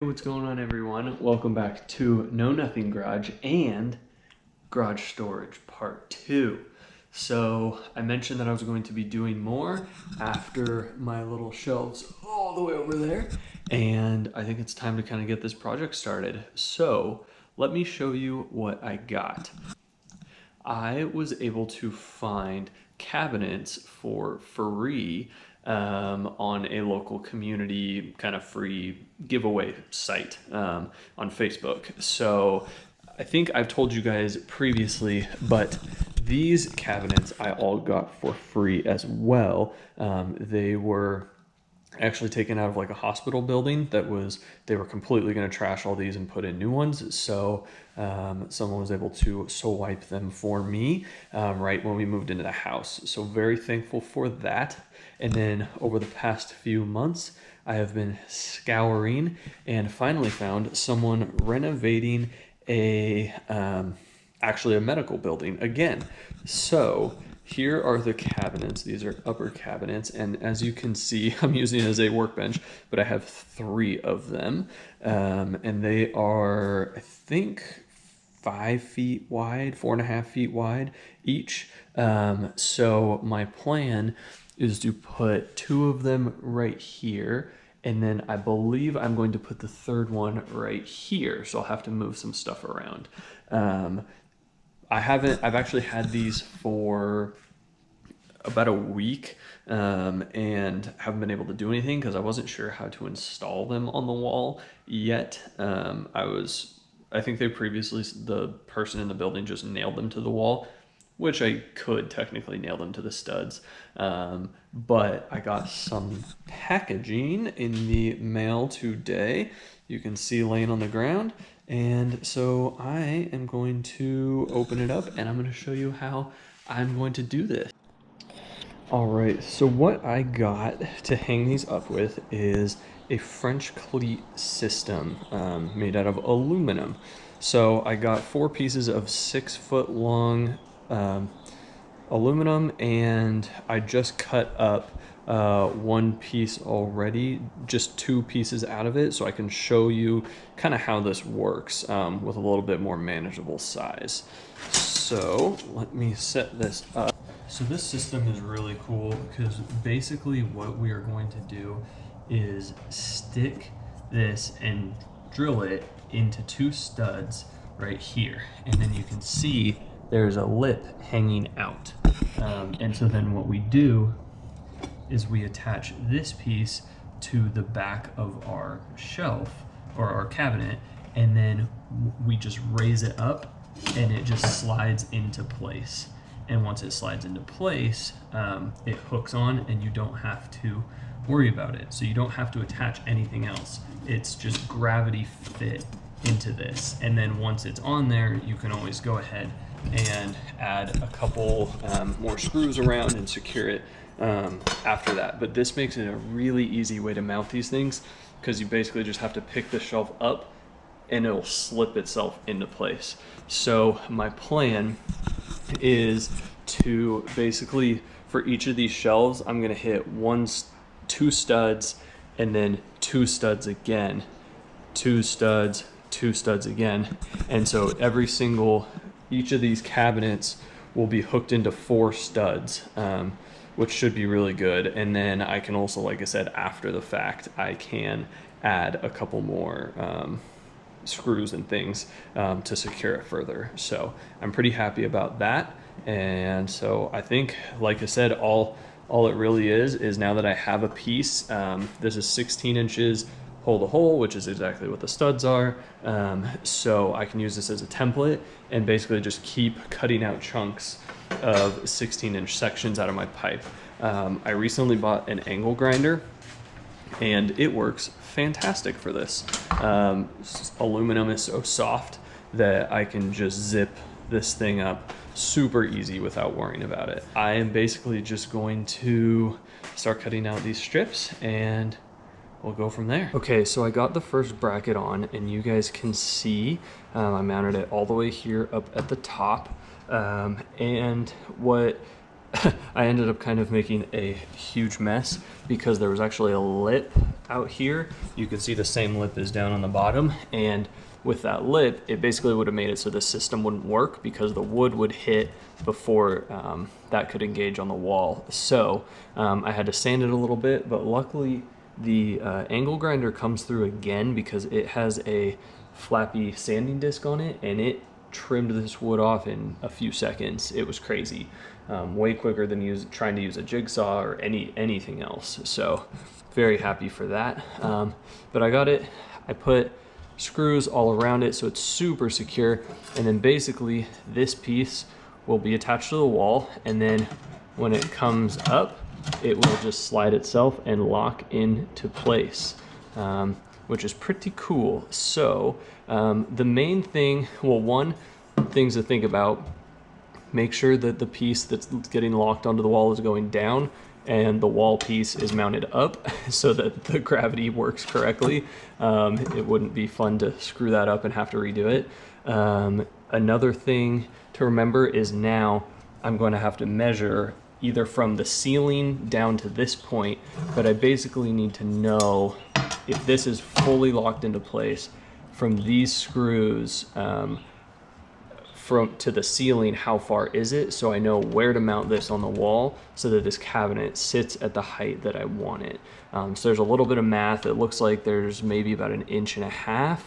What's going on, everyone? Welcome back to Know Nothing Garage and Garage Storage Part 2. So I mentioned that I was going to be doing more after my little shelves all the way over there, and I think it's time to kind of get this project started. So let me show you what I got. I was able to find cabinets for free on a local community kind of free giveaway site on Facebook. So I think I've told you guys previously, but these cabinets I all got for free as well. They were actually taken out of like a hospital building they were completely going to trash all these and put in new ones. So someone was able to swipe them for me right when we moved into the house. So very thankful for that. And then over the past few months, I have been scouring and finally found someone renovating actually a medical building again. So here are the cabinets. These are upper cabinets, and as you can see, I'm using it as a workbench, but I have 3 of them, and they are, I think, 5 feet wide, 4.5 feet wide each. So my plan is to put 2 of them right here, and then I believe I'm going to put the 3rd one right here, so I'll have to move some stuff around. I've actually had these for about a week and haven't been able to do anything because I wasn't sure how to install them on the wall yet. I think the person in the building just nailed them to the wall, which I could technically nail them to the studs. But I got some packaging in the mail today. You can see laying on the ground. And so I am going to open it up and I'm going to show you how I'm going to do this. All right, so what I got to hang these up with is a French cleat system made out of aluminum. So I got 4 pieces of 6-foot long aluminum, and I just cut up 1 piece already, just 2 pieces out of it, so I can show you kind of how this works with a little bit more manageable size. So let me set this up. So this system is really cool because basically what we are going to do is stick this and drill it into 2 studs right here, and then you can see there's a lip hanging out. And so then what we do is we attach this piece to the back of our shelf or our cabinet, and then we just raise it up and it just slides into place. And once it slides into place, it hooks on and you don't have to worry about it. So you don't have to attach anything else. It's just gravity fit into this. And then once it's on there, you can always go ahead and add a couple more screws around and secure it after that. But this makes it a really easy way to mount these things because you basically just have to pick the shelf up and it'll slip itself into place. So my plan is to basically, for each of these shelves, I'm gonna hit 2 studs and then 2 studs again, 2 studs, 2 studs again. And so each of these cabinets will be hooked into 4 studs, which should be really good. And then I can also, like I said, after the fact, I can add a couple more screws and things to secure it further. So I'm pretty happy about that. And so I think, like I said, all it really is now that I have a piece, this is 16 inches hole to hole, which is exactly what the studs are. So I can use this as a template and basically just keep cutting out chunks of 16-inch sections out of my pipe. I recently bought an angle grinder and it works fantastic for this. Aluminum is so soft that I can just zip this thing up super easy without worrying about it. I am basically just going to start cutting out these strips and we'll go from there. Okay, so I got the first bracket on and you guys can see I mounted it all the way here up at the top. And what I ended up kind of making a huge mess because there was actually a lip out here, you can see the same lip is down on the bottom, and with that lip, it basically would have made it so the system wouldn't work because the wood would hit before that could engage on the wall. So I had to sand it a little bit, but luckily the angle grinder comes through again because it has a flappy sanding disc on it, and it trimmed this wood off in a few seconds. It was crazy. Way quicker than trying to use a jigsaw or anything else. So very happy for that. But I got it. I put screws all around it so it's super secure, and then basically this piece will be attached to the wall, and then when it comes up it will just slide itself and lock into place, which is pretty cool. So the main thing, well, one things to think about, make sure that the piece that's getting locked onto the wall is going down and the wall piece is mounted up so that the gravity works correctly. It wouldn't be fun to screw that up and have to redo it. Another thing to remember is now I'm going to have to measure either from the ceiling down to this point, but I basically need to know if this is fully locked into place from these screws from to the ceiling, how far is it, so I know where to mount this on the wall so that this cabinet sits at the height that I want it. So there's a little bit of math. It looks like there's maybe about 1.5 inches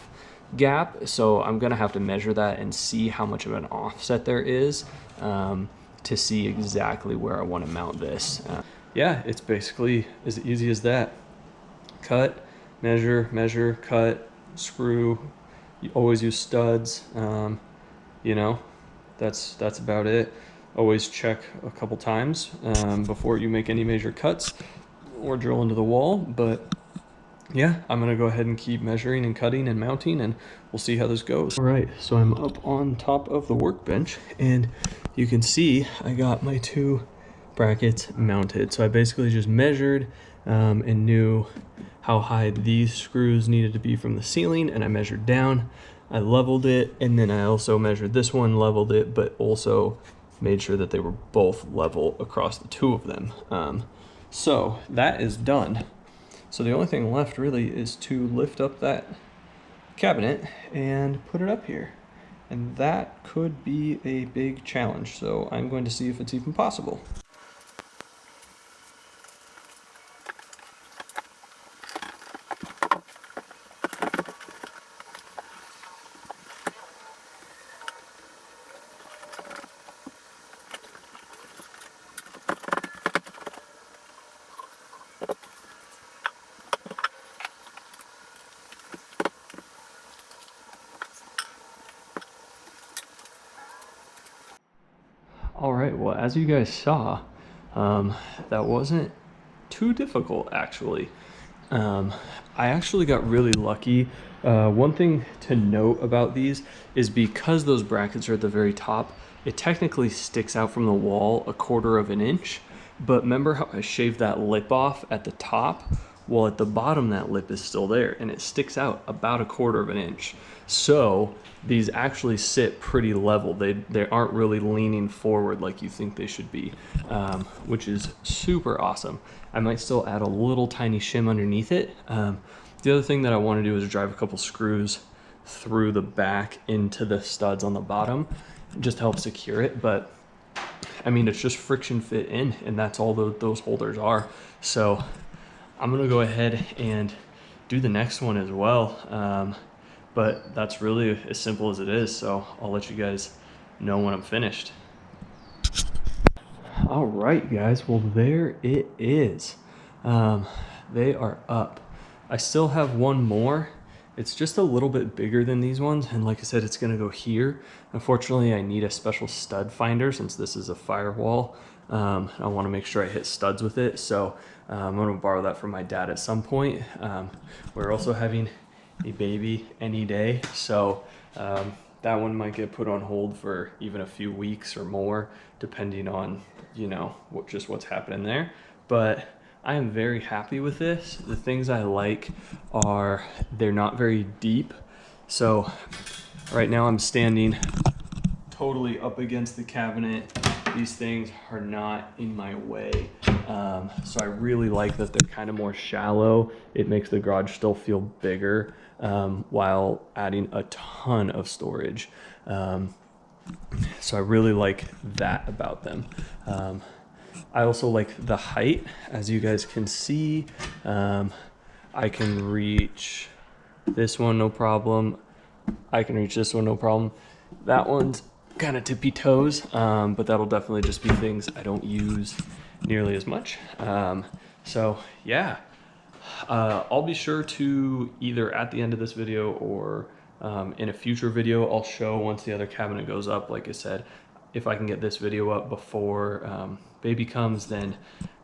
gap, so I'm gonna have to measure that and see how much of an offset there is to see exactly where I want to mount this. Yeah, it's basically as easy as that. Cut, measure, measure, cut, screw. You always use studs. You know, that's about it. Always check a couple times before you make any major cuts or drill into the wall. But yeah, I'm gonna go ahead and keep measuring and cutting and mounting, and we'll see how this goes. All right, so I'm up on top of the workbench, and you can see I got my 2 brackets mounted. So I basically just measured and knew how high these screws needed to be from the ceiling, and I measured down. I leveled it, and then I also measured this one, leveled it, but also made sure that they were both level across the 2 of them. So that is done. So the only thing left really is to lift up that cabinet and put it up here. And that could be a big challenge. So I'm going to see if it's even possible. All right, well, as you guys saw, that wasn't too difficult, actually. I actually got really lucky. One thing to note about these is because those brackets are at the very top, it technically sticks out from the wall 1/4 inch. But remember how I shaved that lip off at the top? Well, at the bottom, that lip is still there, and it sticks out about 1/4 inch. So these actually sit pretty level. They aren't really leaning forward like you think they should be, which is super awesome. I might still add a little tiny shim underneath it. The other thing that I want to do is drive a couple screws through the back into the studs on the bottom, just to help secure it. But I mean, it's just friction fit in, and that's all those holders are. So I'm gonna go ahead and do the next one as well. But that's really as simple as it is. So I'll let you guys know when I'm finished. All right, guys, well, there it is. They are up. I still have one more. It's just a little bit bigger than these ones, and like I said, it's gonna go here. Unfortunately, I need a special stud finder since this is a firewall. I wanna make sure I hit studs with it, so I'm gonna borrow that from my dad at some point. We're also having a baby any day, so that one might get put on hold for even a few weeks or more, depending on, you know, what's happening there. But I am very happy with this. The things I like are they're not very deep. So right now I'm standing totally up against the cabinet, these things are not in my way. So I really like that they're kind of more shallow. It makes the garage still feel bigger while adding a ton of storage. So I really like that about them. I also like the height. As you guys can see, I can reach this one no problem. I can reach this one no problem. That one's kind of tippy toes, but that'll definitely just be things I don't use nearly as much. So yeah, I'll be sure to either at the end of this video or in a future video, I'll show once the other cabinet goes up. Like I said, if I can get this video up before baby comes, then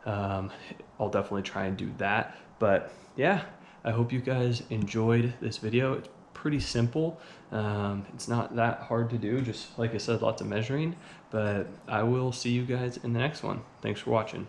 I'll definitely try and do that. But yeah, I hope you guys enjoyed this video. It's pretty simple. It's not that hard to do, just like I said, lots of measuring. But I will see you guys in the next one. Thanks for watching.